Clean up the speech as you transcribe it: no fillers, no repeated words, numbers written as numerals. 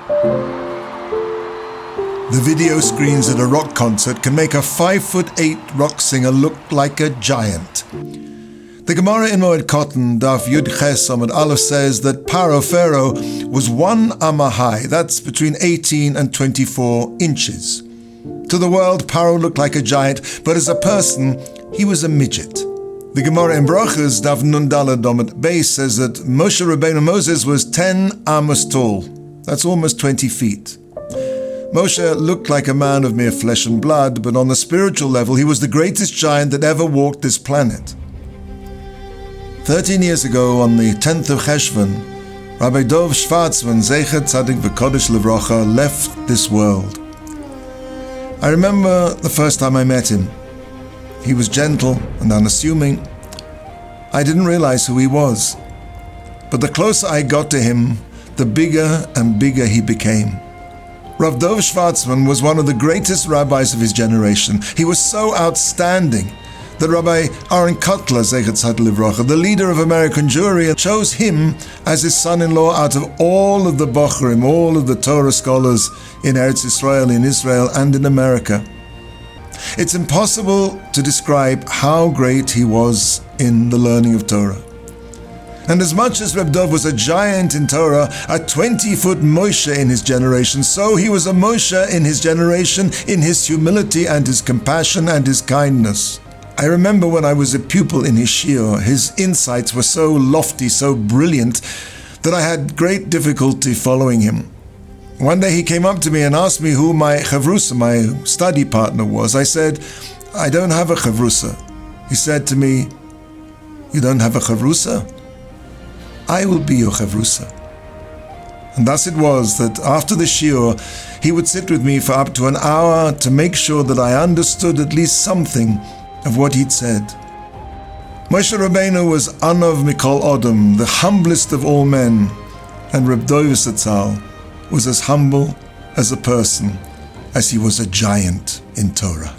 The video screens at a rock concert can make a 5'8" rock singer look like a giant. The Gemara in Moed Katan, Daf Yud Ches Amud Aleph, says that Pharaoh was 1 amma high, that's between 18 and 24 inches. To the world, Pharaoh looked like a giant, but as a person, he was a midget. The Gemara in Brachas, Daf Nun Daled Amud Beis, says that Moshe Rabbeinu Moses was 10 amos tall, that's almost 20 feet. Moshe looked like a man of mere flesh and blood, but on the spiritual level, he was the greatest giant that ever walked this planet. 13 years ago, on the 10th of Cheshvan, Rav Dov Schwartzman, Zecher Tzadik V'Kodesh Levracha, left this world. I remember the first time I met him. He was gentle and unassuming. I didn't realize who he was. But the closer I got to him, the bigger and bigger he became. Rav Dov Schwartzman was one of the greatest rabbis of his generation. He was so outstanding that Rabbi Aaron Kotler, Zecher Tzadik Livracha, the leader of American Jewry, chose him as his son-in-law out of all of the Bochrim, all of the Torah scholars in Eretz Yisrael, in Israel, and in America. It's impossible to describe how great he was in the learning of Torah. And as much as Reb Dov was a giant in Torah, a 20-foot Moshe in his generation, so he was a Moshe in his generation in his humility and his compassion and his kindness. I remember when I was a pupil in his shiur, his insights were so lofty, so brilliant, that I had great difficulty following him. One day he came up to me and asked me who my chavrusa, my study partner, was. I said, I don't have a chavrusa. He said to me, you don't have a chavrusa? I will be your chavrusa. And thus it was that after the shiur, he would sit with me for up to an hour to make sure that I understood at least something of what he'd said. Moshe Rabbeinu was Anov Mikol Odom, the humblest of all men, and Reb Dov zt'l was as humble as a person as he was a giant in Torah.